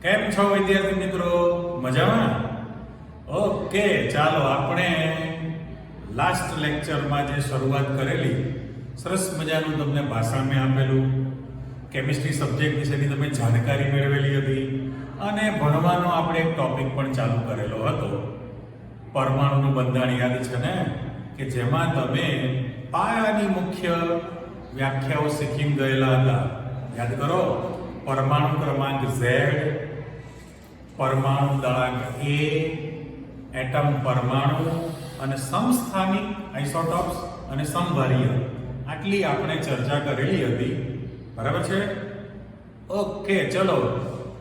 કેમ છો વિદ્યાર્થી મિત્રો? મજામાં? ઓકે, ચાલો આપણે લાસ્ટ લેક્ચરમાં જે શરૂઆત કરેલી, સરસ મજાનું તમને ભાષણ મેં આપેલું, કેમિસ્ટ્રી સબ્જેક્ટ વિશેની તમે જાણકારી મેળવેલી હતી અને ભણવાનો આપણે એક ટોપિક પણ ચાલુ કરેલો હતો, પરમાણુનું બંધારણ. યાદ છે ને? કે જેમાં તમે પાયાની મુખ્ય વ્યાખ્યાઓ શીખી ગયેલા હતા. યાદ કરો, પરમાણુ ક્રમાંક Z, પરમાણુ દળાંક A, એટમ પરમાણુ અને સમસ્થાનિક આઇસોટોપ્સ અને સમભારીય. આટલી આપણે ચર્ચા કરેલી હતી. બરાબર છે? ઓકે, ચલો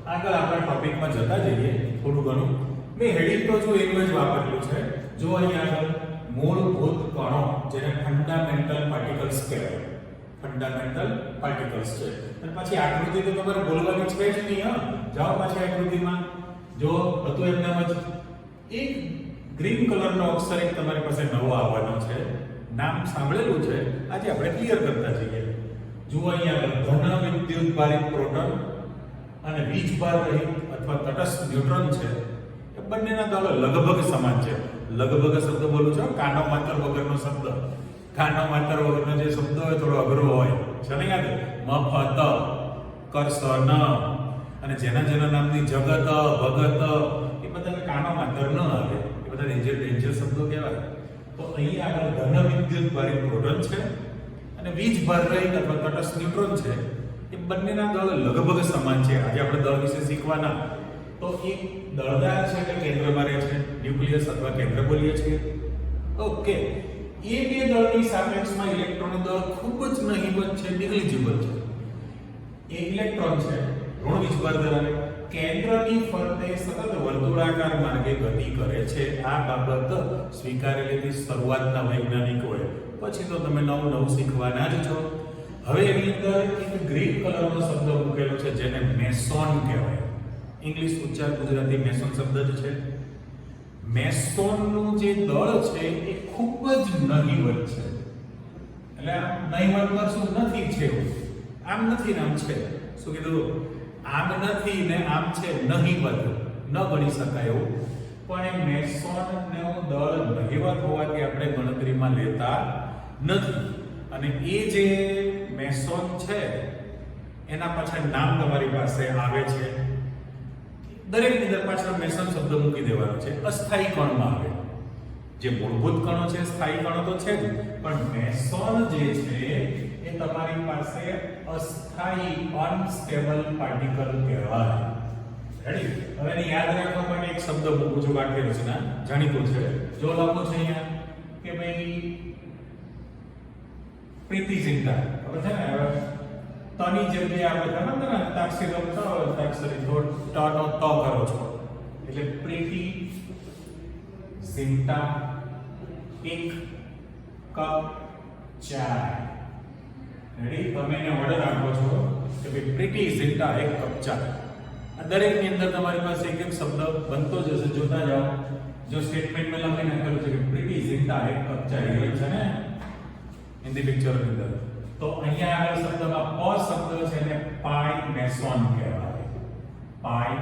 આગળ આપણે ટોપિકમાં જતા જઈએ. થોડું ઘણું મેં હેડિંગ તો જો એવું જ વાપરેલું છે. જો અહીંયા આગળ મૂળભૂત કણો, જેને ફંડામેન્ટલ પાર્ટિકલ્સ કહેવાય, ફંડામેન્ટલ પાર્ટિકલ્સ છે. અને પછી આકૃતિ તો તમારે બોલવાની છે જ નહીં. જાઓ પાછી આકૃતિમાં. જો હતું એમનામ જ એક ગ્રીન કલરનો અક્ષર એક તમારી પાસે નવો આવવાનો છે, નામ સાંભળેલું છે, આજે આપણે ક્લિયર કરતા જઈએ. જુઓ અહીંયા ધન વિદ્યુત ભારિત પ્રોટોન અને વીજભાર રહિત અથવા તટસ્થ ન્યુટ્રોન છે. એ બંનેના દળો લગભગ સમાન છે. લગભગ શબ્દ બોલું છું, કાનો માત્ર વગરનો શબ્દ. કાનો માત્ર વગરનો જે શબ્દ હોય થોડો અઘરો હોય છે ને. યાદ મફત, કરસન અને જેના નામની જગત, ભગત, એ બધા કાનો માત્ર ન આવે. એ બધા ડેન્જર શબ્દો કહેવાય. તો અહીં આગળ ધન વિદ્યુત ભારિત પ્રોટોન છે અને વીજભાર રહિત અથવા તટસ્થ ન્યુટ્રોન છે. એ બંનેના દળ લગભગ સમાન છે. આજે આપણે દળ વિશે શીખવાના. તો એક દળદાર છે એટલે કેન્દ્રમાં રહે છે, ન્યુક્લિયસ અથવા કેન્દ્ર બોલીએ છીએ. ઓકે, એ બે દળની સાપેક્ષમાં ઇલેક્ટ્રોનનું દળ ખૂબ જ નહિવત છે, નિગ્લિજિબલ છે. એ ઇલેક્ટ્રોન છે, ઋણ વીજભાર ધરાવે, કેન્દ્રની ફરતે સતત વર્તુળાકાર માર્ગે ગતિ કરે છે. આ બાબત સ્વીકારેલી શરૂઆતના વૈજ્ઞાનિકોએ. પછી તો તમે નવું શીખવાના જ છો. હવે એની અંદર એક ગ્રીન કલરનો શબ્દ મૂકેલો છે, જેને મેસોન કહેવાય. ઇંગ્લિશ ઉચ્ચાર ગુજરાતી મેસોન શબ્દ જ છે. મેસોનનું જે દળ છે એ ખૂબ જ નહિવત છે. એટલે નહિવત પર શું નથી છે, આમ નથી ને આમ છે. શું કીધું? આમ નથી ને આમ છે, નહિવત, ન ગણી શકાય એવું. પણ એ મેસોનનું દળ નહિવત હોવાથી આપણે ગણતરીમાં લેતા નથી. અને એ જે મેસોન છે એના પાછળ નામ તમારી પાસે આવે છે. દરેકની અંદર પાછળ મેસોન શબ્દ મૂકી દેવાનો છે. અસ્થાયી કણમાં આવે. જે મૂળભૂત કણો છે સ્થાયી કણો તો છે જ, પણ મેસોન જે છે એ તમારી પાસે અસ્થાયી અનસ્ટેબલ પાર્ટિકલ કહેવાય. રેડી? હવે એને યાદ રાખવા માટે એક શબ્દ મૂકું છું. વાક્ય રચના જાણીતો છે. જો લખો છે અહીંયા કે ભાઈ પ્રીતિ ચિંતા, ખબર છે ને? હવે તની જગ્યાએ આપણે ખબર ને તાક્ષરી લખતા હોય, તાક્ષરી ટ નો ત કરો છો એટલે પ્રીતિ ચિંતા એક કપ ચાય. રેડી? તમે એને ઓર્ડર આપો છો કે ભાઈ પ્રીતિ ચિંતા એક કપ ચા. આ દરેકની અંદર તમારી પાસે એક શબ્દ બનતો જશે. જોતા જાઓ. જો સ્ટેટમેન્ટમાં લખી નાખેલું છે કે પ્રીતિ ચિંતા એક કપ ચાય, એ છે ને હિન્દી પિક્ચરની અંદર. તો અહીંયા આગળ શબ્દમાં પ શબ્દ છે ને પાઈ મેસોન કહેવાય. પાઈ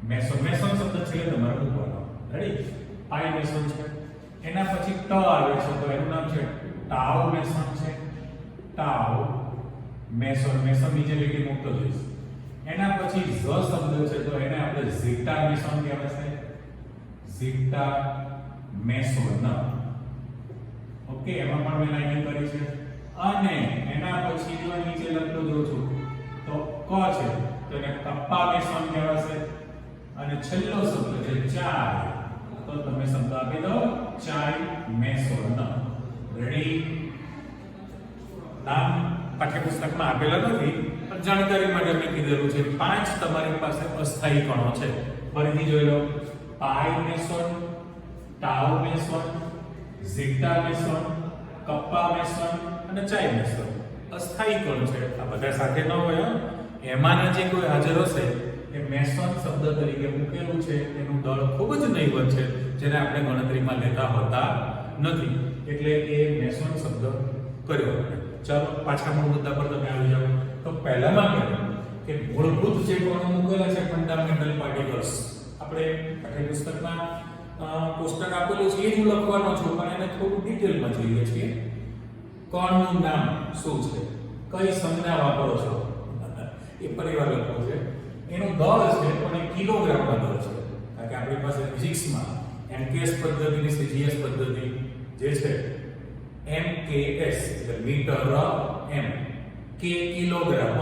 મેસોન. મેસોન શબ્દ છે તમારે મૂકવાનો. રેડી? પાઈ મેસોન છે. એના પછી ટ આવે છે, તો એનું નામ છે ટાઉ મેસોન છે. Tau MASON. મેસોન નીચે લીટી મૂકતો જઈશ. એના પછી ઝ શબ્દ છે, તો એને આપણે ઝીટા મેસોન કહેવાય છે. Zeta MASON. ઓકે, એમાં પણ મેં લાઈનિંગ કરી છે. અને એના પછી જો નીચે લખતો જોઉં છું તો ક છે, તો એને કપ્પા મેસોન કહેવાશે. અને છેલ્લો શબ્દ છે ચાય, તો તમે શબ્દ આપી દો ચાય મેસોન. રેડી? નામ પાઠ્યપુસ્તકમાં આપેલા નથી, પણ જાણકારી માટે મેં કીધેલું છે. 5 તમારી પાસે અસ્થાયી કણો છે. ફરીથી જોઈ લો. પાઈ MASON, tau MASON, zeta MASON, kappa MASON અને ચાય મેસોન. અસ્થાયી કણ છે. આ બધા સાથે ન હોય. એમાંના જે કોઈ હાજર હશે એ મેસોન શબ્દ તરીકે મૂકેલું છે. એનું દળ ખૂબ જ નહિવત છે, જેને આપણે ગણતરીમાં લેતા હોતા નથી. એટલે એ મેસોન શબ્દ કર્યો. ચાલો પાછા મૂળ મુદ્દા પર તમે આવી જાઓ. તો પહેલામાં કે મૂળભૂત જે કણો મૂકેલા છે ફંડામેન્ટલ પાર્ટિકલ્સ, આપણે પાઠ્યપુસ્તકમાં પુસ્તક આપેલું છે એ જ હું લખવાનો છું, પણ એને થોડું ડિટેલમાં જોઈએ છીએ. કણનું નામ શું છે, કઈ સંજ્ઞા વાપરો છો એ પરિવાર લખવો છે. એનું દળ છે પણ એ કિલોગ્રામમાં દળ છે, કારણ કે આપણી પાસે ફિઝિક્સમાં એમકેએસ પદ્ધતિ અને સીજીએસ પદ્ધતિ જે છે, એમકેએસ એટલે મીટર એમ, કે કિલોગ્રામ,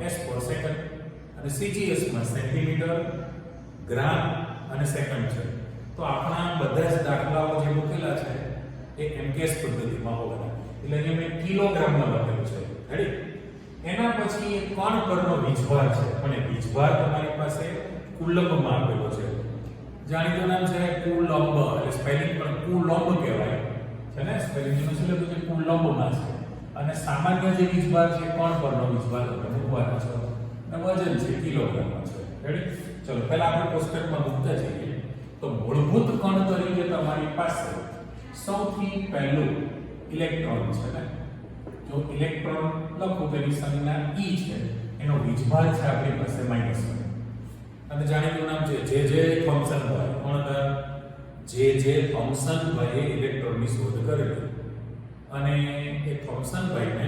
એસ પર સેકન્ડ, અને સીજીએસ માં સેન્ટીમીટર, ગ્રામ અને સેકન્ડ છે. તો આપણા બધા જ દાખલાઓ જે મૂકેલા છે એ એમકેએસ પદ્ધતિમાં હોવાના, એટલે અહીંયા મેં કિલોગ્રામમાં લખેલું છે. રેડી? એના પછી એક કણ પરનો વીજભાર છે, પણ એ વીજભાર તમારી પાસે કુલંબમાં આપેલો છે. જાણીતું નામ છે કુલંબ, એટલે સ્પેલિંગ પણ કુલંબ કહેવાય છે ને, સ્પેલિંગ નું શું લખ્યું છે કુલંબમાં છે. અને સામાન્ય જે વીજભાર છે કણ પરનો વીજભાર તમે મૂકવાનો છો, અને વજન છે કિલોગ્રામમાં છે. રેડી? ચલો પહેલા આપણે કોષ્ટકમાં મૂકતા જઈએ. તો મૂળભૂત કણ તરીકે તમારી પાસે સૌથી પહેલું ઇલેક્ટ્રોન છે ને. જો ઇલેક્ટ્રોન લખું તો એની સંજ્ઞા E છે, એનો વીજભાર છે આપણી પાસે -1. અને જાણીતું નામ છે જે થોમ્સનભાઈ. કોણ હતા? જે થોમ્સનભાઈએ ઇલેક્ટ્રોનની શોધ કરેલી. અને એ થોમ્સનભાઈને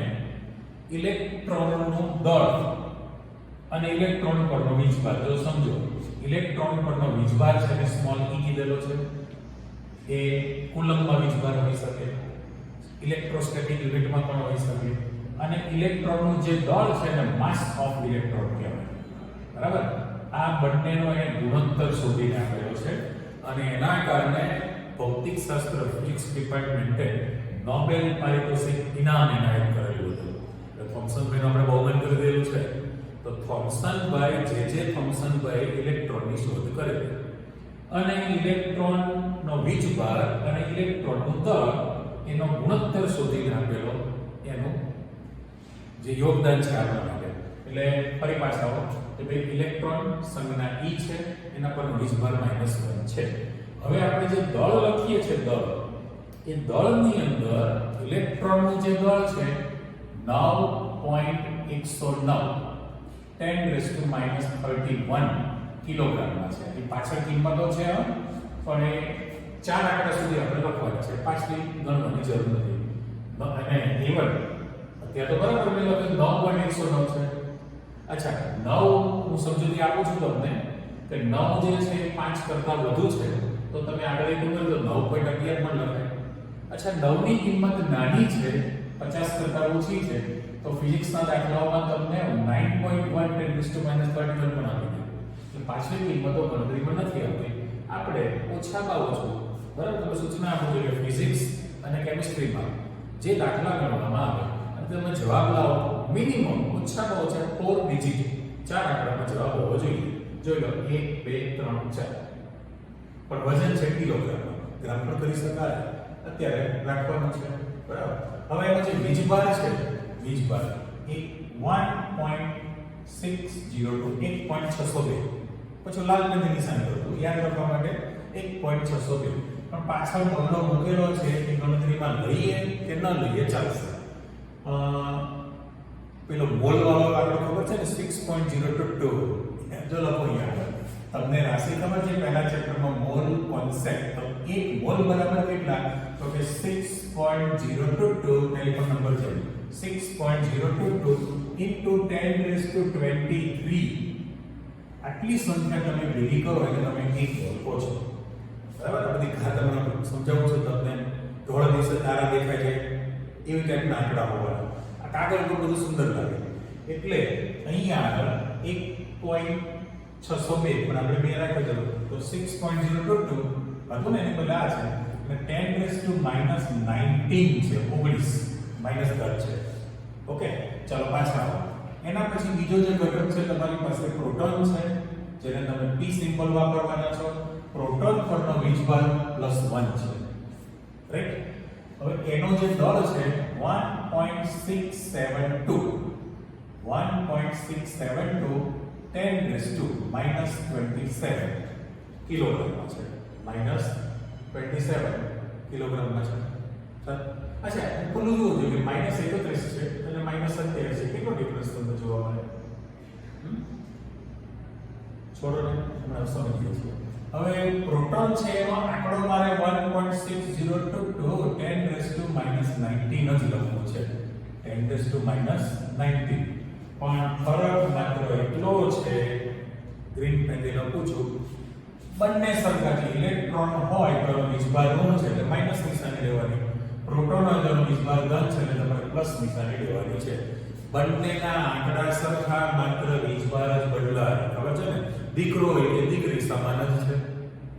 ઇલેક્ટ્રોનનું દળ અને ઇલેક્ટ્રોન પરનો વીજભાર, જો સમજો ઇલેક્ટ્રોન પરનો વીજભાર છે ને સ્મોલ e કીધેલો છે, એ કુલંબમાં વીજભાર હોઈ શકે, ઇલેક્ટ્રોસ્ટેટિક યુનિટમાં પણ હોઈ શકે, અને ઇલેક્ટ્રોનનું જે દળ છે ને માસ ઓફ ઇલેક્ટ્રોન કહેવાય. બરાબર? આ બંનેનો એને ગુણોત્તર શોધીને આપેલો છે, અને એના કારણે ભૌતિક શાસ્ત્ર ફિઝિક્સ ડિપાર્ટમેન્ટે નોબેલ પારિતોષિક ઇનામ એનાયત કરેલું હતું. એટલે થોમ્સનભાઈનું આપણે બહુમાન કરી દેલું છે. તો થોમ્સનભાઈ જે થોમ્સનભાઈ ઇલેક્ટ્રોનની શોધ કરેલી, અને ઇલેક્ટ્રોનનો વીજભાર અને ઇલેક્ટ્રોનનું દળ એનો ગુણોત્તર શોધીને આપેલો, એનું જે યોગદાન છે આપણા માટે. એટલે ફરી પાછા આવો કે ભાઈ ઇલેક્ટ્રોન સંજ્ઞા E છે, એના પરનો વીજભાર -1 છે. હવે આપણે જે દળ લખીએ છીએ દળ, એ દળની અંદર ઇલેક્ટ્રોનનું જે દળ છે 9.109 10⁻31 કિલોગ્રામમાં છે. એ પાછળ કિંમતો છે, પણ એ 4 આંકડા સુધી આપણે લખવાના છે, પાછળ ગણવાની જરૂર નથી. અને ઇવન અત્યારે તો બરાબર મેં લખ્યું 9.109 છે. અચ્છા, 9 હું સમજૂતી આપું છું તમને કે 9 જે છે 5 કરતા વધુ છે, તો તમે આગળ એક ઉમેરો તો 9.11 પણ લખાય. અચ્છા, 9 ની કિંમત નાની છે, 50 કરતા ઓછી છે, તો ફિઝિક્સના દાખલાઓમાં તમને 9.1 10⁻31 પણ આપી દે. એટલે પાછલી કિંમતો ગણતરીમાં નથી આવતી. આપણે ઓછામાં ઓછું, બરાબર, તમે સૂચના આપો છો કે ફિઝિક્સ અને કેમિસ્ટ્રીમાં જે દાખલા ગણવામાં આવે અને તમે જવાબ લાવો, મિનિમમ ઓછામાં ઓછા 4 ડિજિટ, 4 આંકડાનો જવાબ હોવો જોઈએ. જોઈ લો 1 2 3 4. પણ વજન છે કિલોગ્રામમાં, ગ્રામ પણ કરી શકાય, અત્યારે રાખવાનું છે. બરાબર? હવે એનો જે વીજભાર છે, વીજભાર એ 1.602 1.602, પછી લાલ પેનની નિશાની કરું યાદ રાખવા માટે 1.602. પણ પાછળ બગડો મૂકેલો છે એ ગણતરીમાં લઈએ કે ન લઈએ ચાલશે. પેલો મોલ વાળો આંકડો ખબર છે ને 6.022, જો લખો અહીંયા તમને રાશિ ખબર છે પહેલા ચેપ્ટરમાં મોલ કોન્સેપ્ટ. તો 1 મોલ બરાબર કેટલા? તો કે 6.022 ટેલિફોન નંબર છે 6.022 into 10⁻23. આટલી સંખ્યા તમે ભેગી કરો એટલે તમે 1 મોલ કહો છો. બરાબર? આ બધી ઘાત તમને સમજાવું છું તમને. ધોળા દિવસે તારા દેખાય છે એવી ટાઈપના આંકડા હોવાના. આ કાગળ પર બધું સુંદર લાગે. એટલે અહીંયા આગળ 1.602 પણ આપણે બે રાખ્યો ચલો તો 6.022 હતું ને એની બદલે આ છે એટલે 10⁻19 છે, 19 માઈનસ 10 છે. ઓકે, ચલો પાછા આવો. એના પછી બીજો જે ઘટક છે તમારી પાસે પ્રોટોન છે, જેને તમે p સિમ્બોલ વાપરવાના છો. પ્રોટોન પરનો વીજભાર +1 છે. રાઈટ? હવે એનો જે દળ છે 1.672 10⁻27 કિલોગ્રામમાં છે. -27 કિલોગ્રામમાં છે. અચ્છા, પેલું જોવું જોઈએ કે -31 છે અને -27 કેટલો ડિફરન્સ તમને જોવા મળે? છોડો ને, હમણાં સમજીએ છીએ. હવે પ્રોટોન છે એનો આંકડો મારે 1.6022 10⁻⁻19 જ લખવું છે. 10⁻⁻19. પણ ફરક માત્ર એટલો છે, ગ્રીન પેનથી લખું છું, બંને સરખા છે. ઇલેક્ટ્રોન હોય તો વીજભાર ઋણ છે એટલે માઈનસ નિશાની લેવાની. પ્રોટોન હોય તો વીજભાર ધન છે એટલે તમારે પ્લસ નિશાની લેવાની છે. બંનેના આંકડા સરખા, માત્ર વીજભાર જ બદલાય. ખબર છે ને? દીકરો હોય કે દીકરી સમાન જ છે.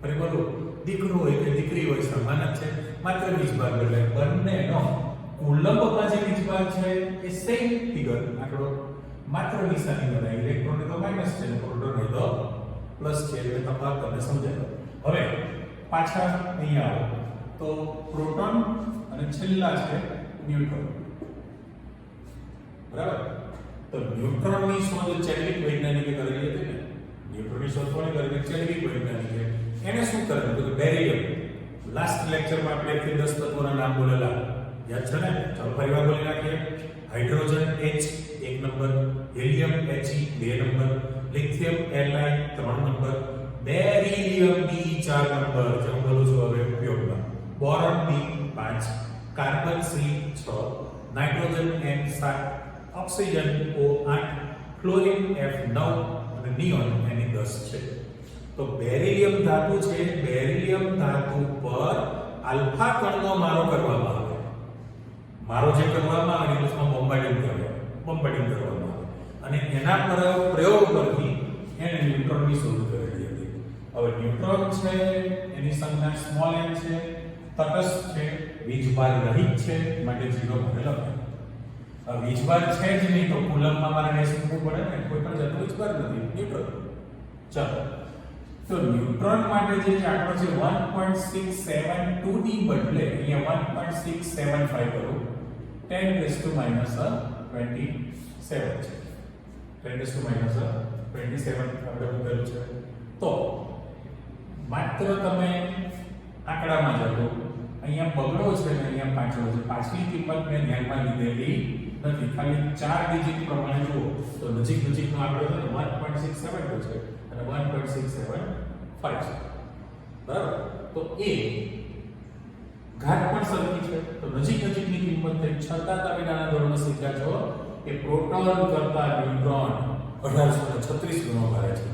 અરે બોલો, દીકરો હોય કે દીકરી હોય સમાન જ છે, માત્ર વીજભાર બદલાય. બંનેનો કુલંબમાં જે વીજભાર છે એ સેમ ફિગર આંકડો, માત્ર નિશાની બદલાય. ઇલેક્ટ્રોન તો માઈનસ છે ને પ્રોટોન હોય તો પ્લસ છે. એટલે તફાવત તમને સમજાય. હવે પાછા અહીંયા આવો તો પ્રોટોન અને છેલ્લા છે ન્યુટ્રોન. બરાબર? તો ન્યુટ્રોનની શોધ ચેડવિક વૈજ્ઞાનિકે કરેલી હતી ને. ન્યુટ્રોનની શોધ કોણે કરેલી? ચેડવિક વૈજ્ઞાનિકે. એને શું કરેલું? તો બેરિયમ. લાસ્ટ લેક્ચરમાં આપણે 10 તત્વોના નામ બોલેલા, યાદ છે ને? ચાલો ફરીવાર બોલી નાખીએ. Hydrogen H 1 number, helium He 2 number, lithium Li 3 number, beryllium B 4 number, જે હું બોલું છું હવે ઉપયોગમાં, boron B 5, carbon C 6, nitrogen N 7, oxygen O 8, chlorine F 9 અને નિયોન એની 10 છે. તો બેરિલિયમ ધાતુ છે, બેરિલિયમ ધાતુ પર આલ્ફા કણનો મારો કરવામાં આવે. મારો જે કરવામાં આવે એટલે બોમ્બાર્ડિંગ કરવામાં આવે. અને એના પ્રયોગ પરથી એને ન્યુટ્રોનની શોધ કરેલી હતી. હવે ન્યુટ્રોન છે એની સંજ્ઞા સ્મોલ n છે, તટસ્થ છે, વીજભાર રહિત છે, માટે 0 ભરેલો છે. હવે વીજભાર છે જ નહીં તો કુલમમાં મારે રેસ મૂકવું પડે ને, કોઈ પણ જાતનો વીજભાર નથી. ન્યુટ્રોન. ચાલો, તો ન્યુટ્રોન માટે જે આંકડો છે 1.672 ની બદલે અહીંયા 1.675 કરું, 10⁻⁻27 છે. 10⁻⁻27 આપણે મૂકેલું છે. તો માત્ર તમે આંકડામાં જજો, અહીંયા બગડો છે ને અહીંયા પાછળ છે. પાછલી કિંમત મેં ધ્યાનમાં લીધેલી નથી, ખાલી 4 ડિજિટ પ્રમાણે જુઓ તો નજીકનો આંકડો છે 1.672 છે અને 1.675 છે. બરાબર? તો એ ઘાત પણ સરખી છે. તો નજીકની કિંમત થઈ છતાં તમે નાના ધોરણમાં શીખ્યા છો કે પ્રોટોન કરતા ન્યુટ્રોન 1836 ગણો ભારે છે.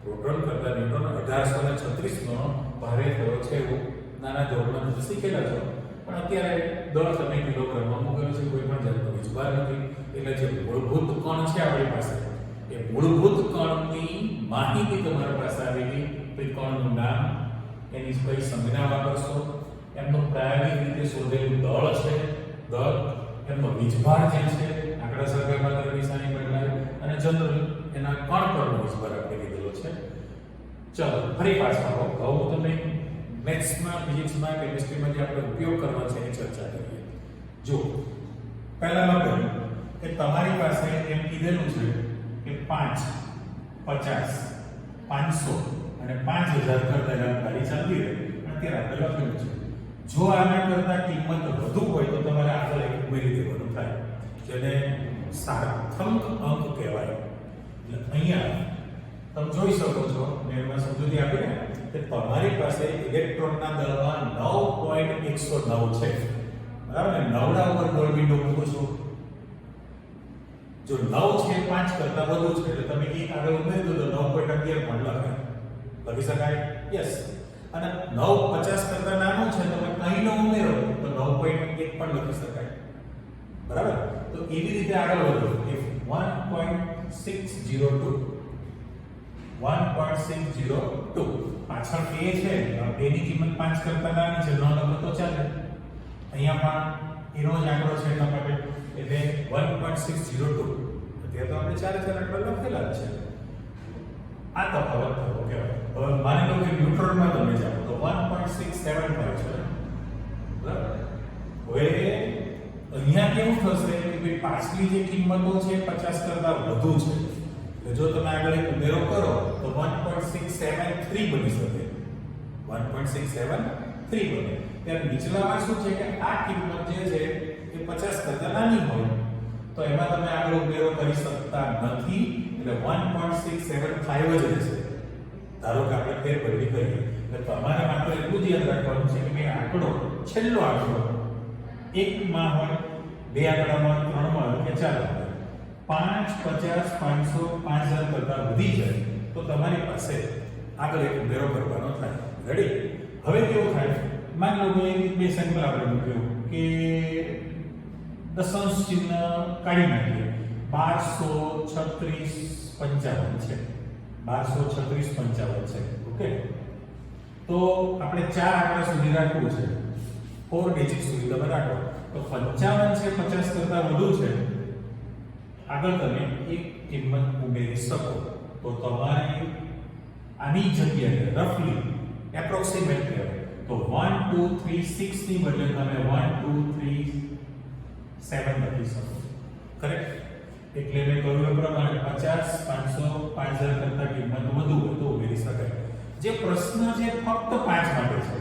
પ્રોટોન કરતા ન્યુટ્રોન 1836 ગણો ભારે થયો છે એવું નાના ધોરણમાં શીખેલા છો. પણ અત્યારે દસ અને કિલોગ્રામમાં મૂકેલું છે, કોઈ પણ જાતનો વીજભાર નથી. એટલે જે મૂળભૂત કણ છે આપણી પાસે, એ મૂળભૂત કણની માહિતી તમારી પાસે આવેલી. તો એ કણનું નામ, એની કઈ સંજ્ઞા વાપરશો, એમનો પ્રાયોગિક રીતે શોધેલું દળ છે, દળ, એમનો વીજભાર જે છે, આંકડા સરખામાં કરી નિશાની બદલાય, અને જનરલ એના કણ પરનો વીજભાર આપણે લીધેલો છે. ચલો ફરી પાછા આવો. હવે તમને મેથ્સમાં, ફિઝિક્સમાં, કેમિસ્ટ્રીમાં જે આપણે ઉપયોગ કરવા છે એની ચર્ચા કરીએ. જો પહેલામાં કહ્યું કે તમારી પાસે એમ કીધેલું છે કે 5, 50, 500 અને 5000 કરતા ગાડી ચાલતી રહે. અત્યારે આપણે લખેલું છે જો આના કરતા કિંમત વધુ હોય તો તમારે આગળ એક ઉમેરી દેવાનું થાય, જેને સાર્થક અંક કહેવાય. એટલે અહીંયા તમે જોઈ શકો છો, મેં એમાં સમજૂતી આપી ને કે તમારી પાસે ઇલેક્ટ્રોનના દળમાં 9.109 છે. બરાબર ને? 9 ઉપર ગોળ બિંદુ મૂકું છું. જો 9 છે 5 કરતા વધુ છે એટલે તમે એક આગળ ઉમેરી દો તો 9.11 પણ લખી શકાય. યસ. અને 9.50 કરતા નાનું છે તો તમે અહીં ઉમેરો તો 9.1 પણ લખી શકાય. બરાબર? તો એવી રીતે આગળ વધો. 1.602 પાછળ a છે, a ની કિંમત 5 કરતા નાની છે, 9 લખો તો ચાલે. અહીંયા પણ એનો જ આંકડો છે એટલા માટે, એટલે 1.602. અત્યારે તો આપણે 4 આંકડા લખેલા જ છે. આ તફાવત થયો કહેવાય. હવે માની લો કે ન્યુટ્રોનમાં તમે જાઓ તો 1.675 છે. બરાબર? હવે અહીંયા કેવું થશે કે પાછલી જે કિંમતો છે 50 કરતા વધુ છે. એટલે જો તમે આગળ એક ઉમેરો કરો તો 1.673 બની શકે. 1.673 બને. ત્યારે નીચલામાં શું છે કે આ કિંમત જે છે એ 50 કરતા નાની હોય તો એમાં તમે આગળ ઉમેરો કરી શકતા શકતા નથી, એટલે 1.675 જ રહેશે. ધારો કે આપણે ફેરબદલી કરીએ, એટલે તમારે માત્ર એટલું જ યાદ રાખવાનું છે કે આંકડો છેલ્લો આંકડો એકમાં હોય, બે આંકડામાં, ત્રણમાં હોય કે ચારમાં હોય, 5, 50, 500, 5000 કરતા વધી જાય તો તમારી પાસે આગળ એક ઉમેરો કરવાનો થાય. રેડી? હવે કેવું થાય, માની લો કે બે સેમ્પલ આપણે મૂક્યું કે દશાંશ ચિહ્ન કાઢી નાખીએ, 1236.55 છે, 1236.55 છે. ઓકે, તો આપણે 4 આંકડા સુધી રાખવું છે, 4 ડિજિટ સુધી તમે રાખો તો 55 છે, 50 કરતા વધુ છે, આગળ તમે એક કિંમત ઉમેરી શકો. તો તમારે આની જગ્યાએ રફલી એપ્રોક્સિમેટ કહેવાય તો 1 2 3 6 ની બદલે તમે 1 2 3 7 લખી શકો. કરેક્ટ? એટલે મેં કહ્યું એ પ્રમાણે 50 500 5000 કરતા કિંમત વધુ હોય તો ઉમેરી શકાય. જે પ્રશ્ન છે ફક્ત 5 માટે છે,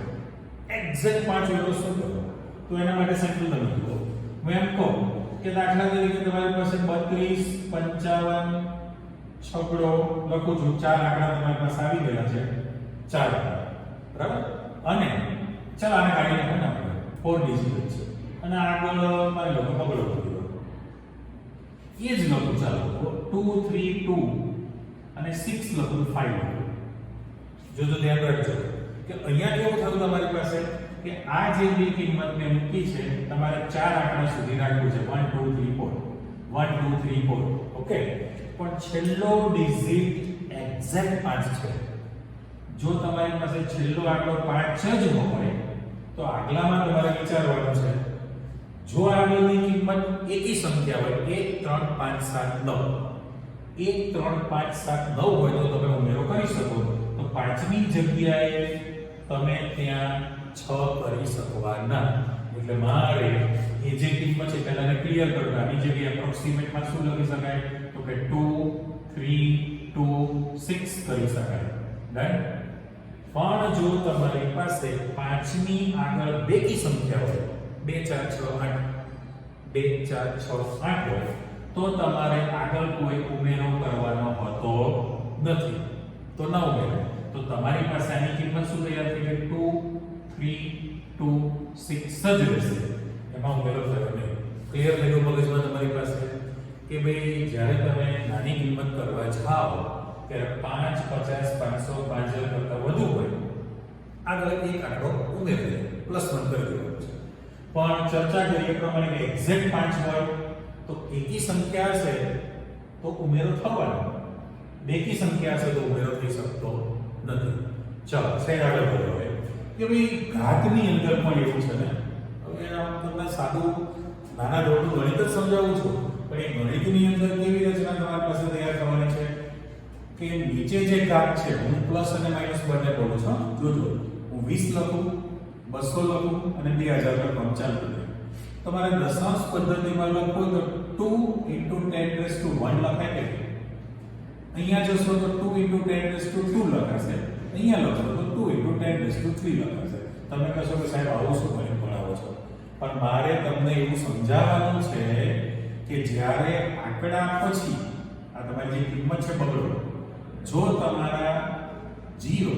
એક્ઝેક્ટ 5 હોય તો શું કરવું? તો એના માટે સેમ્પલ તમે જુઓ. હું એમ કહું કે દાખલા તરીકે તમારી પાસે 32 55 છગડો લખું છું, 4 આંકડા તમારી પાસે આવી ગયા છે, 4 આંકડા, બરાબર? અને ચાલો આને કાઢી નાખો ને, આપણે 4 ડિજિટ છે અને આગળ મારી લો કે બગડો કરી દો, એ જ લખું. ચાલો 2 3 2 અને 6 લખું, 5 લખું. જો ધ્યાન રાખજો કે અહીંયા કેવું થયું તમારી પાસે કે આ જે બે કિંમત મેં મૂકી છે તમારે 4 આંકડા સુધી રાખવું છે, 1 2 3 4 1 2 3 4. ઓકે, પણ છેલ્લો ડિજિટ એક્ઝેક્ટ 5 છે. જો તમારી પાસે છેલ્લો આંકડો 5 જ હોય તો આગલામાં તમારે વિચારવાનું છે, જો આગળની કિંમત એકી સંખ્યા હોય 1 3 5 7 9, 1 3 5 7 9 હોય તો તમે ઉમેરો કરી શકો. તો 5ની જગ્યાએ તમે ત્યાં 6 કરી શકવાના. એટલે મારે એ જે કિંમત છે પહેલાને ક્લિયર કરો. આની જગ્યાએ એપ્રોક્સિમેટમાં શું લખી શકાય? તો કે 2 3 2 6 કરી શકાય. ડન? પણ જો તમારી પાસે 5ની આગળ બેકી સંખ્યા હોય, 2 4 6 8, 2 4 6 8 હોય તો તમારે આગળ કોઈ ઉમેરો કરવાનો હોતો નથી, તો ના ઉમેરો. તો તમારી પાસે આની કિંમત શું તૈયાર થઈ ગઈ? 2 3 2 6 જ રહેશે, એમાં ઉમેરો થયો નહીં. ક્લિયર થઈ ગયું મગજમાં તમારી પાસે કે ભાઈ જ્યારે તમે નાની કિંમત કરવા જાઓ ત્યારે 5 50 500 5000 કરતા વધુ હોય, આગળ એક આંકડો ઉમેરી દે, +1 કરી દેવાનું છે. પણ ચર્ચા કરીએ પ્રમાણે કે એક્ઝેક્ટ 5 હોય તો એકી સંખ્યા હશે તો ઉમેરો થવાનો, બેકી સંખ્યા હશે તો ઉમેરો થઈ શકતો નથી. ચાલો સેજ આગળ વધો. કે ભાઈ ઘાતની અંદર પણ એવું છે ને, હવે તમને સાદું નાના ધોરણનું ગણિત જ સમજાવું છું, પણ એ ગણિતની અંદર કેવી રચના તમારી પાસે તૈયાર કરવાની છે કે નીચે જે ઘાત છે, હું પ્લસ અને માઈનસ બંને બોલું છું. જોજો, હું 20 લખું, 200 લખું અને 2000 લખવાનું ચાલુ કરું. તમારે દશાંશ પદ્ધતિમાં લખવું તો 2 × 10⁻1 લખાય કે અહીંયા જશો તો 2 × 10⁻2 લખાશે, અહીંયા લખો તો 2 × 10⁻3 લખાશે. તમે કહેશો કે સાહેબ આવું શું મને ભણાવો છો? પણ મારે તમને એવું સમજાવવાનું છે કે જ્યારે આંકડા પછી આ તમારી જે કિંમત છે બગડો, જો તમારા 0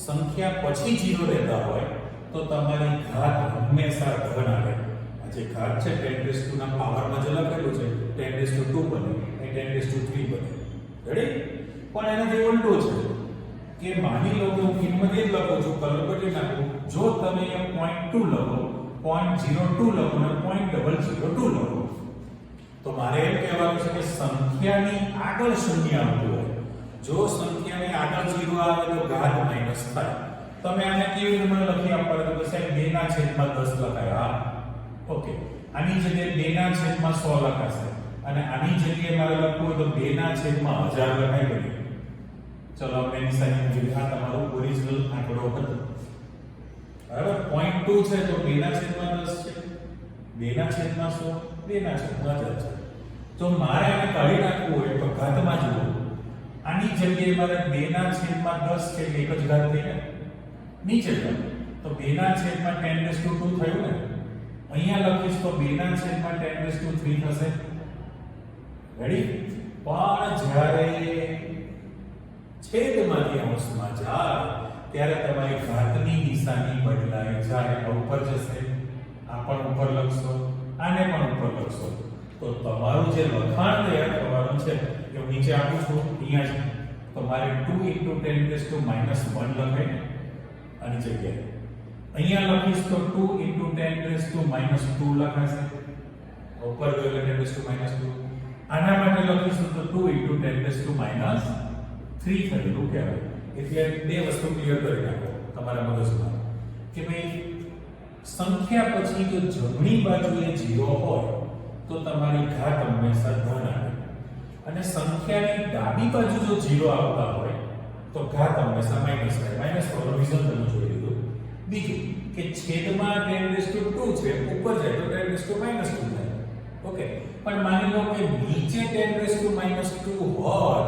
સંખ્યા પછી 0 રહેતા હોય તો તમારી ઘાત હંમેશા ધન આવે. આ જે ઘાત છે 10⁻2 ના પાવરમાં જે લખેલું છે 10⁻2 બને, એ 10⁻3 બને. રેડી? પણ એનાથી ઉલટું છે કે માની લો કે હું કિંમત એ જ લખું છું, કલકટી નાખું, જો તમે અહીંયા 0.2 લખો, 0.02 લખો અને 0.002 લખો તો મારે એમ કહેવાનું છે કે સંખ્યાની આગળ શૂન્ય આવતું હોય. જો સંખ્યાની આગળ 0 આવે તો ઘાત માઈનસ થાય. તમે આને કેવી રીતે મને લખી આપવા તો સાહેબ 2/10 લખાય. હા, ઓકે. આની જગ્યાએ 2/100 લખાશે અને આની જગ્યાએ મારે લખવું હોય તો 2/1000 લખાઈ ગયું. ચલો આપણે નિશાની મૂકી. આ તમારો ઓરિજિનલ આંકડો હતો. બરાબર? 0.2 છે તો 2/10 છે, 2/100 2/1000 છે. તો મારે આને કાઢી નાખવું હોય તો ઘાતમાં જુઓ. આની જગ્યાએ મારે 2/10 છે એટલે એક જ ઘાત થઈ ને, નીચે જાઓ તો 2/10⁻2 થયું ને. અહીંયા લખીશ તો 2/10⁻3 થશે. રેડી? પણ જ્યારે છેદમાંથી અંશમાં જાય ત્યારે તમારી ઘાતની નિશાની બદલાઈ જાય. ઉપર જશે, આ પણ ઉપર લખશો, આને પણ ઉપર લખશો. તો તમારું જે લખાણ તૈયાર કરવાનું છે એ હું નીચે આપું છું અહીંયા છે. તો મારે 2 * 10⁻⁻1 લખાય આની જગ્યાએ. અહીંયા લખીશ તો 2 * 10⁻2 લખાશે. ઉપર ગયો એટલે 10⁻2. આના માટે લખીશું તો 2 * 10⁻3 થયેલું કહેવાય. એટલે બે વસ્તુ ક્લિયર કરી નાખો તમારા મગજમાં કે ભાઈ સંખ્યા પછી જો જમણી બાજુએ 0 હોય તો તમારી ઘાત હંમેશા ધન આવે, અને સંખ્યાની ડાબી બાજુ જો 0 આવતા હોય તો ઘાત હંમેશા માઈનસ થાય. માઈનસ નો રીઝન તમે જોઈ લીધું. બીજું કે છેદમાં 10⁻2 છે, ઉપર જાય તો 10⁻2 થાય. ઓકે, પણ માની લો કે નીચે 10⁻2 હોત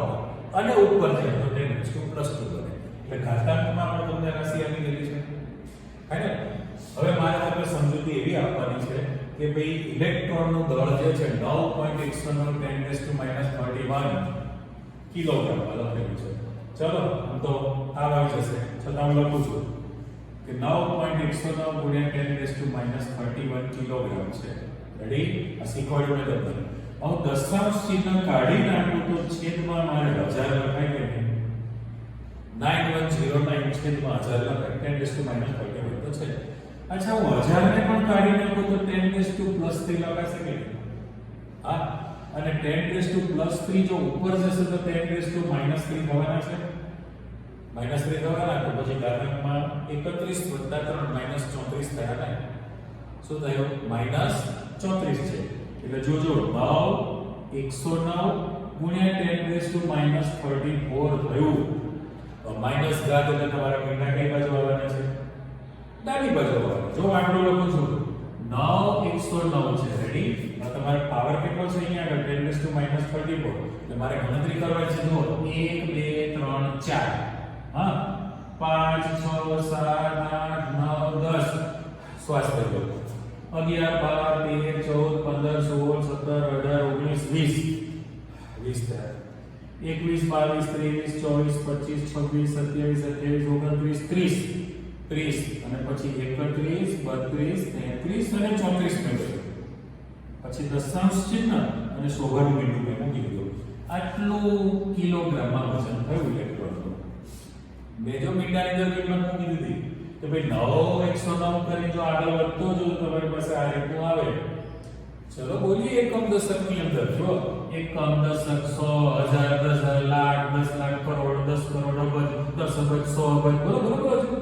અને ઉપર જાય તો 10⁻2 બને. એટલે ઘાતાંકમાં પણ તમને રાશિ આપી દીધી છે. હે ને? હવે મારે તમને સમજૂતી એવી આપવાની છે કે ભાઈ ઇલેક્ટ્રોનનું દળ જે છે 9.610⁻31 કિલોગ્રામ લખેલું છે. ચલો આમ તો આ આવી જશે, છતાં હું લખું છું કે 9.109 × 10⁻31 કિલોગ્રામ છે. રેડી? આ શીખવાડ્યું મેં તમને. હું દશાંશ ચિહ્ન કાઢી નાખું તો છેદમાં મારે 1000 લખાય કે નહીં? 9109 છેદમાં 1000 લખાય. 10⁻31 તો છે. અચ્છા, હું 1000 ને પણ કાઢી નાખું તો 10⁻3 લખાશે કે નહીં? હા, અને 10⁻3 જો ઉપર જશે તો 10⁻3 થવાના છે. -3 થવાના. તો પછી ઘાતાંકમાં 31 + 3 -34 થયા ને? શું થયું? -34 છે. એટલે જોજો 9 109 × 10⁻34 થયું. માઈનસ ઘાત એટલે તમારા મીંડા કઈ બાજુ આવવાના છે? ડાબી બાજુ આવવાના. જો આંકડો લખું છું 9 109 છે. રેડી? આ તમારો પાવર કેટલો છે અહીંયા આગળ? 10⁻34. એટલે મારે ગણતરી કરવાની છે. જો 1 2 3 4, હા, 5 6 7 8 9 10 શ્વાસ કરી લો. 11 12 13 14 15 16 17 18 19 20 થયા. 21 22 23 24 25 26 27 28 29 30 અને પછી 31 32 33 અને 34 મેળવ્યો. પછી દશાંશ ચિહ્ન અને સોભાનું બિંદુ મેં મૂકી દીધું. આટલું કિલોગ્રામમાં વજન થયું ઇલેક્ટ્રોનનું. બેજો મીંડાની અંદર કિંમત મૂકી દીધી કે ભાઈ 9 109 કરીને જો આગળ વધતો જો તમારી પાસે આ રીતનું આવે. ચલો બોલીએ એકમ દશકની અંદર. જો એકમ દશક 100 1000 10,000 લાખ 10 લાખ કરોડ 10 કરોડ અબજ 10 અબજ 100 અબજ. બરોબર છો?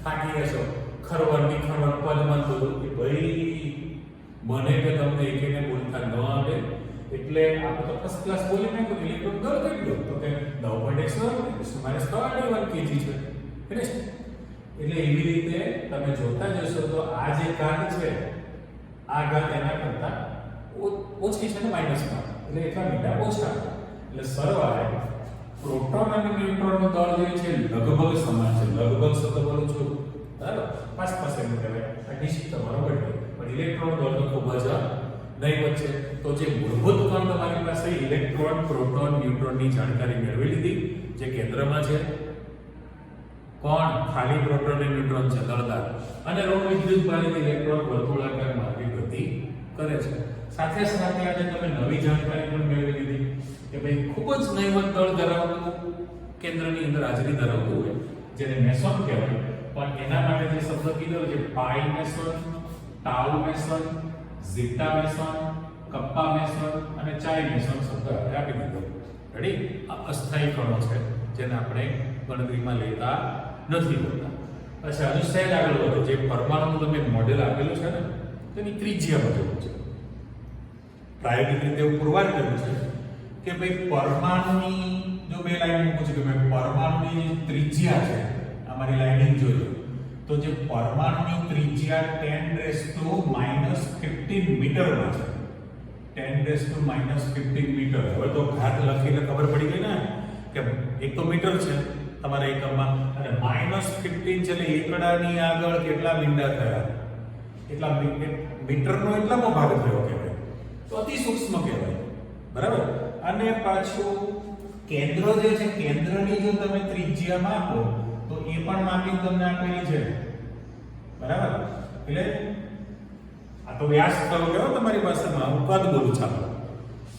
થાકી જશો. ખરવડની ખરવડ પદમાં બોલું કે ભાઈ મને કે તમને એકને બોલતા ન આવે. એટલે આપણે તો ફર્સ્ટ ક્લાસ બોલી નાખ્યું. ઇલેક્ટ્રોન દળ કેટલું? તો કે 9.1 -31 kg છે. ફિનિશ. એટલે એવી રીતે તમે જોતા જશો તો આ જે ઘાત છે, આ ઘાત એના કરતા ઓછી છે ને માઈનસમાં. એટલે એટલા મીંડા ઓછા. એટલે સરવાળે પ્રોટોન અને ન્યુટ્રોનનું દળ જે છે લગભગ સમાન છે. લગભગ શબ્દ બોલું છું, બરાબર? 5% નું કહેવાય. આ નિશ્ચિત તમારો બને. પણ ઇલેક્ટ્રોન દળનો ખૂબ જ નહીં વચ્ચે. તો જે મૂળભૂત કણ તમારી પાસે ઇલેક્ટ્રોન પ્રોટોન ન્યુટ્રોનની જાણકારી મેળવી લીધી, જે કેન્દ્રમાં છે. કોણ? ખાલી પ્રોટોન અને ન્યુટ્રોન છે, દળદાર. અને ઋણ વિદ્યુતભારિત ઇલેક્ટ્રોન વર્તુળાકાર માર્ગે ગતિ કરે છે. સાથે સાથે આજે તમે નવી જાણકારી પણ મેળવી લીધી કે ભાઈ ખૂબ જ નહીવત દળ ધરાવતું કેન્દ્રની અંદર હાજરી ધરાવતું હોય, જેને મેસોન કહેવાય. પણ એના માટે જે શબ્દ કીધો છે પાઈ MASON, tau MASON, zeta MASON, kappa MASON અને ચાઈ મેસોન શબ્દ આપણે આપી દીધો. રેડી? આ અસ્થાયી કણો છે જેને આપણે ગણતરીમાં લેતા નથી હોતા. અચ્છા, હજુ સહેજ આગળ વધો. જે પરમાણુનું તમે મોડેલ આપેલું છે ને, તેની ત્રિજ્યા મુજબ છે. પ્રાયોગિક રીતે એવું પુરવાર કર્યું છે કે ભાઈ પરમાણુની જો બે લાઈન મૂકું છું કે ભાઈ પરમાણુની ત્રિજ્યા છે, અમારી લાઇનિંગ જોજો તો જે પરમાણુની ત્રિજ્યા 10⁻15 મીટરમાં છે. 10⁻15 મીટર. હવે તો ઘાત લખીને ખબર પડી ગઈ ને કે એક તો મીટર છે તમારા એકમમાં, અને -15 છે એટલે એકડાની આગળ કેટલા મીંડા થયા? એટલા મીટરનો એટલામાં ભાગ થયો કહેવાય. તો અતિ સૂક્ષ્મ કહેવાય. બરાબર. અને પાછું કેન્દ્ર જે છે, કેન્દ્રની જો તમે ત્રિજ્યા માપો તો એ પણ માપી તમને આપેલી છે, બરાબર. એટલે આ તો વ્યાસ કરો કેવો તમારી પાસેમાં, હું કદ બોલું છું.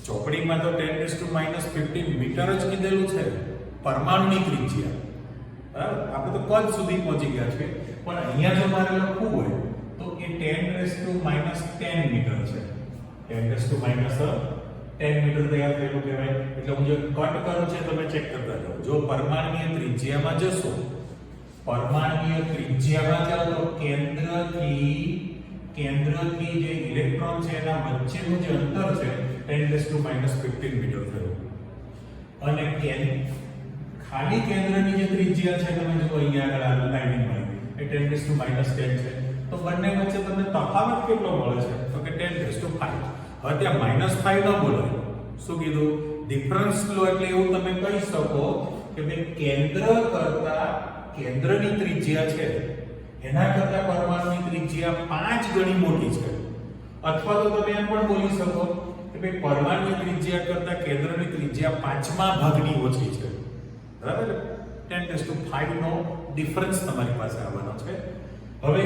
ચોપડીમાં તો 10⁻15 મીટર જ કીધેલું છે પરમાણુની ત્રિજ્યા, બરાબર. આપણે તો કદ સુધી પહોંચી ગયા છે, પણ અહીંયા જો મારે લખવું હોય તો એ 10⁻10 મીટર છે. 10⁻10 મીટર તૈયાર થયેલું કહેવાય. એટલે હું જે કટ કરું છે તમે ચેક કરતા જાઓ. જો પરમાણુની ત્રિજ્યામાં જશો, પરમાણુની ત્રિજ્યામાં જાઓ તો કેન્દ્રથી જે ઇલેક્ટ્રોન છે એના વચ્ચેનું જે અંતર છે 10⁻15 મીટર થયું. અને ખાલી કેન્દ્રની જે ત્રિજ્યા છે તમે જો અહીંયા આગળ લાઈનિંગમાં એ 10⁻10 છે. તો બંને વચ્ચે તમને તફાવત કેટલો મળે છે? તો કે 10⁵. હવે ત્યાં -5 ન બોલો. શું કીધું? ડિફરન્સ લો. એટલે એવું તમે કહી શકો કે ભાઈ કેન્દ્રની ત્રિજ્યા છે એના કરતા પરમાણુની ત્રિજ્યા 5 ગણી મોટી છે. અથવા તો તમે એમ પણ બોલી શકો કે ભાઈ પરમાણુની ત્રિજ્યા કરતા કેન્દ્રની ત્રિજ્યા 5મા ભાગની ઓછી છે, બરાબર. 10⁵ નો ડિફરન્સ તમારી પાસે આવવાનો છે. હવે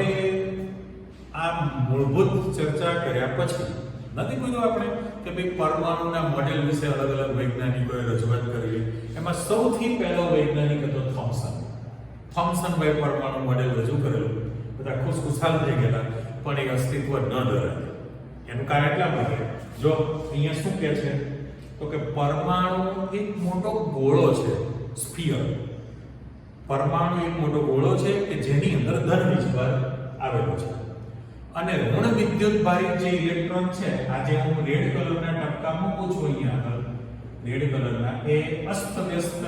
આ મૂળભૂત ચર્ચા કર્યા પછી નથી કીધું આપણે કે ભાઈ પરમાણુના મોડેલ વિશે અલગ અલગ વૈજ્ઞાનિકોએ રજૂઆત કરેલી. એમાં સૌથી પહેલો વૈજ્ઞાનિક હતો થોમ્સન ભાઈ પરમાણુ મોડેલ રજૂ કરેલું. બધા ખુશખુશાલ થઈ ગયા, પણ એ અસ્તિત્વ ન ધરાવે. એનું કારણ એટલા માટે, જો અહીંયા શું કહે છે તો કે પરમાણુ એક મોટો ગોળો છે, સ્ફિયર. પરમાણુ એક મોટો ગોળો છે કે જેની અંદર ધન વિજભાર આવેલો છે. અને ઋણ વિદ્યુતભારિત જે ઇલેક્ટ્રોન છે, આજે હું રેડ કલરના ટપકા મૂકું છું અહીંયા આગળ, રેડ કલરના, એ અસ્તવ્યસ્ત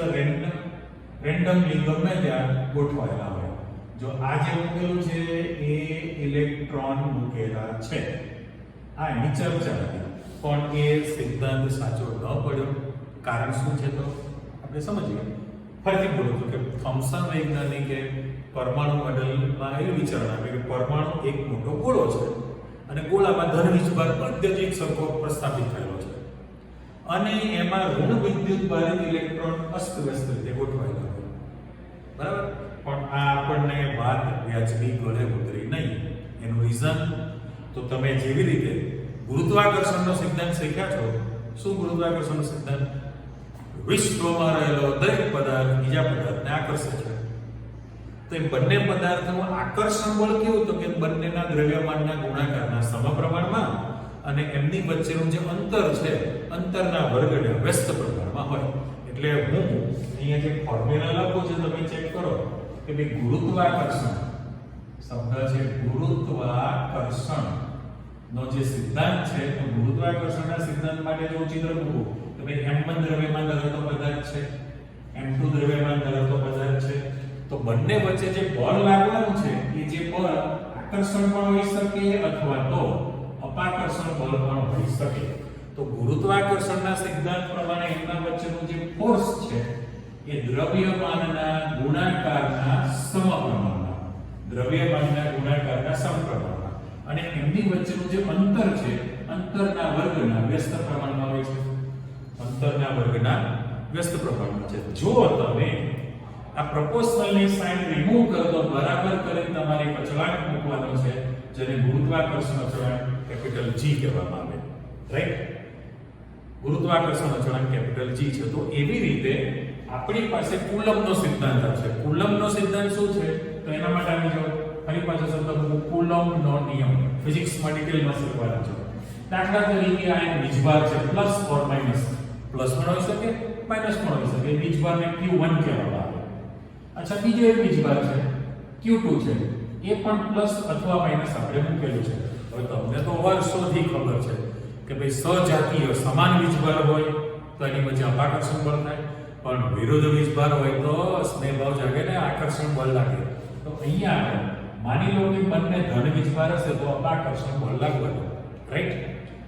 રેન્ડમલી ગમે ત્યાં ગોઠવાયેલા હોય. જો આ જે મૂકેલું છે એ ઇલેક્ટ્રોન મૂકેલા છે. આ એની ચર્ચા હતી, પણ એ સિદ્ધાંત સાચો ન પડ્યો. કારણ શું છે તો આપણે સમજીએ. ફરીથી બોલું છું કે થોમ્સન વૈજ્ઞાનિકે પરમાણુ મોડેલમાં એવી વિચારણા આપી કે પરમાણુ એક મોટો ગોળો છે અને ગોળામાં ધન વિજભાર બધે જ એક સરખો પ્રસ્થાપિત થયેલો છે અને એમાં ઋણ વિદ્યુતભારિત ઇલેક્ટ્રોન અસ્તવ્યસ્ત રીતે ગોઠવાયેલા હોય, બરાબર. પણ આ આપણને વાત વ્યાજબી ગળે ઉતરી નહીં. એનું રીઝન તો તમે જેવી રીતે ગુરુત્વાકર્ષણનો સિદ્ધાંત શીખ્યા છો. શું ગુરુત્વાકર્ષણનો સિદ્ધાંત? વિશ્વમાં રહેલો દરેક પદાર્થ બીજા પદાર્થને આકર્ષે છે. તો એ બંને પદાર્થોનું આકર્ષણ બળ કેવું? તો કે બંનેના દ્રવ્યમાનના ગુણાકારના સમપ્રમાણમાં અને એમની વચ્ચેનું જે અંતર છે અંતરના વર્ગના વ્યસ્ત પ્રમાણમાં હોય. એટલે હું અહીંયા જે ફોર્મ્યુલા લખું છું તમે ચેક કરો કે ભાઈ ગુરુત્વાકર્ષણ શબ્દ છે, ગુરુત્વાકર્ષણ નો જે સિદ્ધાંત છે, તો ગુરુત્વાકર્ષણના સિદ્ધાંત માટે જો ચિત્ર મૂકું તો ભાઈ m1 દ્રવ્યમાન ધરાવતો પદાર્થ છે, m2 દ્રવ્યમાન ધરાવતો પદાર્થ છે. તો બંને વચ્ચે જે બળ લાગવાનું છે એ જે બળ આકર્ષણ બળ હોઈ શકે અથવા તો અપાકર્ષણ બળ પણ હોઈ શકે. તો ગુરુત્વાકર્ષણના સિદ્ધાંત પ્રમાણે એમના વચ્ચેનું જે ફોર્સ છે એ દ્રવ્યમાનના ગુણાકારના સમપ્રમાણમાં, દ્રવ્યમાનના ગુણાકારના સમપ્રમાણમાં, અને એમની વચ્ચેનું જે અંતર છે અંતરના વર્ગના વ્યસ્ત પ્રમાણમાં હોય છે. અંતરના વર્ગના વ્યસ્ત પ્રમાણમાં છે. જો તમે આ પ્રપોર્શનલની સાઇન રિમૂવ કરો તો બરાબર કરીને તમારે એક અચળાંક મૂકવાનો છે જેને ગુરુત્વાકર્ષણ અચળાંક કેપિટલ G કહેવામાં આવે, રાઈટ. ગુરુત્વાકર્ષણ અચળાંક કેપિટલ G છે. તો એવી રીતે આપણી પાસે કુલમ્બનો સિદ્ધાંત છે. કુલમ્બનો સિદ્ધાંત શું છે? તો એના માટે આપણે જો ફરી પાછો શબ્દ કુલમ્બનો નિયમ ફિઝિક્સમાં ડિટેલમાં શીખવાના છે. દાખલા તરીકે આ એક વીજભાર છે, પ્લસ ઓર માઈનસ. પ્લસ પણ હોઈ શકે, માઈનસ પણ હોઈ શકે. વીજભારને Q1 કહેવામાં આવે. અચ્છા, બીજો એક વીજભાર છે Q2 છે, એ પણ પ્લસ અથવા માઈનસ આપણે મૂકેલું છે. હવે તમને તો વર્ષોથી ખબર છે કે ભાઈ સજાતીય સમાન વીજભાર હોય તો એની વચ્ચે અપાકર્ષણ બળ થાય, પણ વિરુદ્ધ વીજભાર હોય તો સ્નેહભાવ જાગે ને આકર્ષણ બળ લાગે. તો અહીંયા આપણે માની લો કે બંને ધન વીજભાર હશે તો અપાકર્ષણ બળ લાગવાનું, રાઈટ.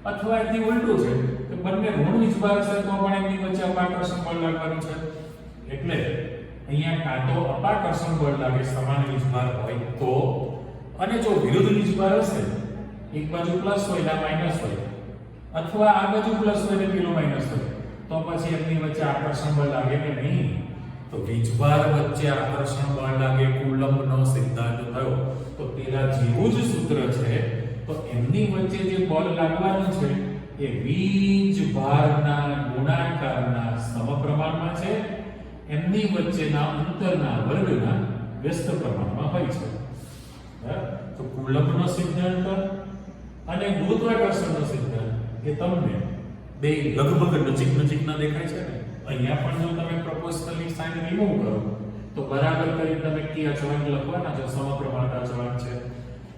અથવા એની ઉલટું છે કે બંને ઋણ વીજભાર હશે તો પણ એની વચ્ચે અપાકર્ષણ બળ લાગવાનું છે. એટલે અહીંયા કાં તો અપાકર્ષણ બળ લાગે સમાન વીજભાર હોય તો, અને જો વિરુદ્ધ વીજભાર હશે, એક બાજુ પ્લસ હોય ને માઈનસ હોય, અથવા આ બાજુ પ્લસ હોય ને પેલું માઈનસ હોય તો પછી એમની વચ્ચે આકર્ષણ બળ લાગે કે નહીં? તો વીજભાર વચ્ચે આકર્ષણ બળ લાગે, કુલમ્બનો સિદ્ધાંત થયો. તો પેલા જેવું જ સૂત્ર છે. તો એમની વચ્ચે જે બળ લાગવાનું છે એ વીજભારના ગુણાકારના સમપ્રમાણમાં છે. એમની વચ્ચેના અંતરના વર્ગના વ્યસ્ત પ્રમાણમાં હોય છે. તો કુલમ્બનો સિદ્ધાંત અને ગુરુત્વાકર્ષણનો સિદ્ધાંત એ તમને બે લગભગ નજીકના દેખાય છે ને? અહીંયા પણ જો તમે પ્રોપોર્શનલી સાઇન રિમૂવ કરો તો બરાબર કરીને તમે કી અચળાંક લખવાના છો, સમપ્રમાણ અચળાંક છે.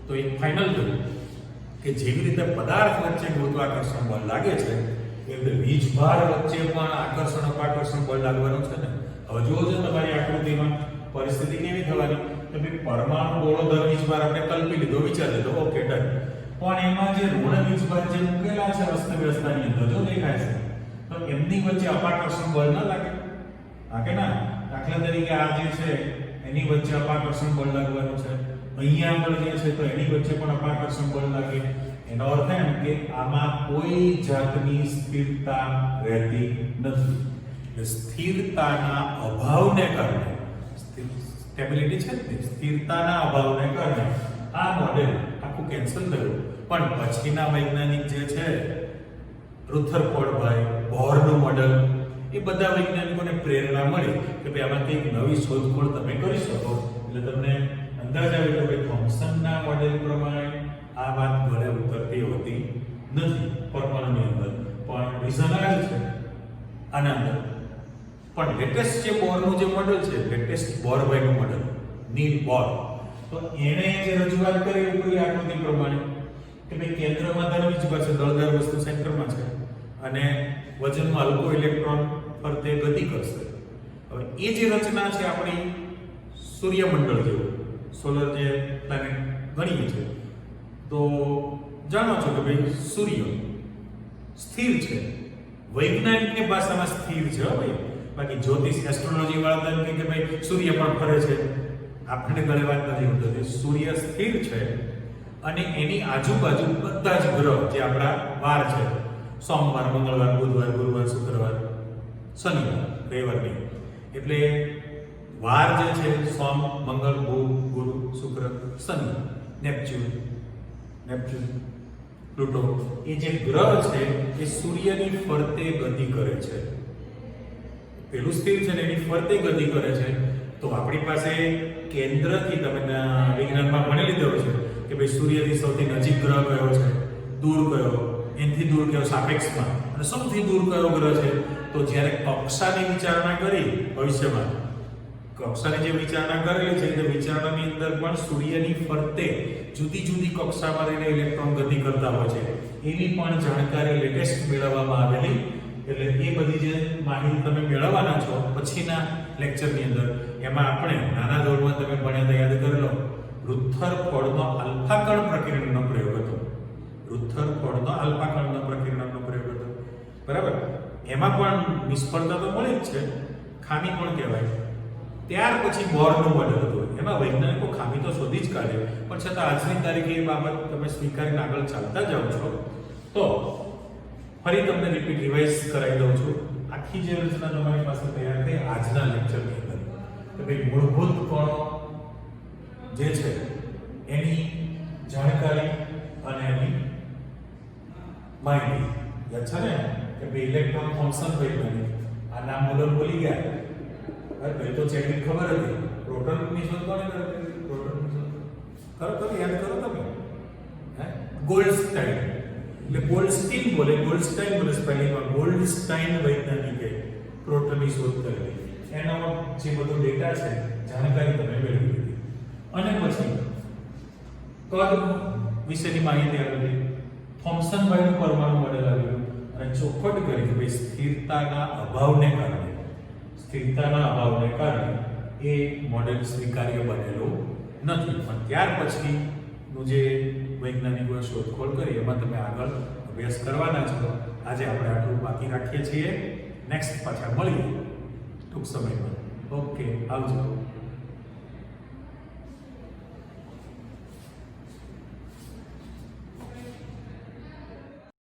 તો એક ફાઇનલ થયું કે જેવી રીતે પદાર્થ વચ્ચે ગુરુત્વાકર્ષણ બળ લાગે છે એવી રીતે વીજભાર વચ્ચે પણ આકર્ષણ અપાકર્ષણ બળ લાગવાનું છે ને? હવે જુઓ છો તમારી આકૃતિમાં પરિસ્થિતિ કેવી થવાની કે ભાઈ પરમાણુ ગોળો દર વીજભાર આપણે કલ્પી લીધો, વિચાર લીધો, ઓકે ડન. પણ એમાં જે ઋણ વીજભાર જે મૂકેલા છે અસ્તવ્યસ્તતાની અંદર જો દેખાય છે તો એમની વચ્ચે અપાકર્ષણ બળ ના લાગે? હા કે ના? દાખલા તરીકે આ જે છે એની વચ્ચે અપાકર્ષણ બળ લાગવાનું છે, અહીંયા આગળ જે છે તો એની વચ્ચે પણ અપાકર્ષણ બળ લાગે. એનો અર્થ એમ કે આમાં કોઈ જાતની સ્થિરતા રહેતી નથી. સ્થિરતાના અભાવને કારણે, સ્ટેબિલિટી છે ને, સ્થિરતાના અભાવને કારણે આ મોડેલ આખું કેન્સલ થયું. પણ પછીના વૈજ્ઞાનિક જે છે રુથરફોર્ડભાઈ, બોરનું મોડેલ, એ બધા વૈજ્ઞાનિકોને પ્રેરણા મળી કે ભાઈ આમાં કંઈક નવી શોધખોળ તમે કરી શકો. એટલે તમને અંદાજ આવે કે ભાઈ થોમ્સનના મોડેલ પ્રમાણે આ વાત ગળે ઉતરતી હોતી નથી પરમાણુની અંદર, પણ રીઝન આ જ છે આના અંદર. પણ લેટેસ્ટ જે બોરનું જે મોડેલ છે, લેટેસ્ટ બોરભાઈનું મોડેલ, નીલ બોર, તો એણે જે રજૂઆત કરી ઉપરી આકૃતિ પ્રમાણે કે ભાઈ કેન્દ્રમાં ધન વીજભાર છે, દળદાર વસ્તુ સેન્ટરમાં છે અને વજનમાં હલકો ઇલેક્ટ્રોન ફરતે ગતિ કરશે. હવે એ જે રચના છે આપણી સૂર્યમંડળ જેવું, સોલર જે પ્લેનેટ ગણીએ છે, તો જાણો છો કે ભાઈ સૂર્ય સ્થિર છે, વૈજ્ઞાનિકની ભાષામાં સ્થિર છે ભાઈ. બાકી જ્યોતિષ એસ્ટ્રોલોજી વાળા તો કે ભાઈ સૂર્ય પણ ફરે છે, આપણે ગળે વાત નથી હોતી. સૂર્ય સ્થિર છે અને એની આજુબાજુ બધા જ ગ્રહ જે આપણા વાર છે, સોમવાર, મંગળવાર, બુધવાર, ગુરુવાર, શુક્રવાર, શનિવાર, રવિવાર નહીં, એટલે વાર જે છે સોમ, મંગળ, બુધ, ગુરુ, શુક્ર, શનિ, નેપચ્યુન, પ્લુટો, એ જે ગ્રહ છે એ સૂર્યની ફરતે ગતિ કરે છે. પેલું સ્થિર છે ને એની ફરતે ગતિ કરે છે. તો આપણી પાસે કેન્દ્રથી તમે વિજ્ઞાનમાં ભણી લીધો છે કે ભાઈ સૂર્યથી સૌથી નજીક ગ્રહ કયો છે, દૂર કયો, એનાથી દૂર કયો સાપેક્ષમાં, અને સૌથી દૂર કયો ગ્રહ છે. તો જ્યારે કક્ષાની વિચારણા કરી ભવિષ્યમાં, કક્ષાની જે વિચારણા કરેલી છે તે વિચારણાની અંદર પણ સૂર્યની ફરતે જુદી જુદી કક્ષામાં રહીને ઇલેક્ટ્રોન ગતિ કરતા હોય છે એની પણ જાણકારી લેટેસ્ટ મેળવવામાં આવેલી. એટલે એ બધી જે માહિતી તમે મેળવવાના છો પછીના લેક્ચરની અંદર, એમાં આપણે નાના ધોરણમાં તમે ભણ્યા યાદ કરી લો, રુથરફોર્ડનો આલ્ફા કણ પ્રકીર્ણનનો પ્રયોગ હતો. રુથરફોર્ડનો આલ્ફા કણનો પ્રકીર્ણનનો પ્રયોગ હતો, બરાબર. એમાં પણ નિષ્ફળતા તો મળી જ છે, ખામી પણ કહેવાય. ત્યાર પછી બોરનું મોડેલ હતું, એમાં વૈજ્ઞાનિકો ખામી તો શોધી જ કાઢે, પણ છતાં આજની તારીખે એ બાબત તમે સ્વીકારીને આગળ ચાલતા જાઓ છો. તો ફરી તમને રિવાઇઝ કરાવી દઉં છું. આખી જે રચના તમારી પાસે તૈયાર થઈ આજના લેક્ચરની અંદર, કે ભાઈ મૂળભૂત કણો જે છે એની જાણકારી અને એની માહિતી યાદ છે ને? કે ભાઈ ઇલેક્ટ્રોન થોમ્સન વૈજ્ઞાનિક, આ નામ મુલર ભૂલી ગયા, ભાઈ તો ચેકની ખબર હતી. પ્રોટોનની શોધ કોણે કરી? પ્રોટોનની શોધ કરો યાદ કરો તમે, ગોલ્ડસ્ટાઇન. એટલે ગોલ્ડસ્ટીન બોલે, ગોલ્ડસ્ટાઇન બોલે સ્પેલિંગમાં, ગોલ્ડસ્ટાઇન વૈજ્ઞાનિકે પ્રોટોનની શોધ કરેલી. એનો જે બધો ડેટા છે, જાણકારી તમે મેળવી લીધી. અને પછી કદ વિશેની માહિતી આપેલી, થોમ્સનભાઈનું પરમાણુ મોડેલ આવ્યું અને ચોખવટ કરી કે ભાઈ સ્થિરતાના અભાવને કારણે એ મોડેલ સ્વીકાર્ય બનેલું નથી. પણ ત્યાર પછીનું જે વૈજ્ઞાનિકોએ શોધખોળ કરી એમાં તમે આગળ અભ્યાસ કરવાના છો. આજે આપણે આટલું બાકી રાખીએ છીએ. નેક્સ્ટ પાછા મળીએ ટૂંક સમયમાં. ઓકે, આવજો.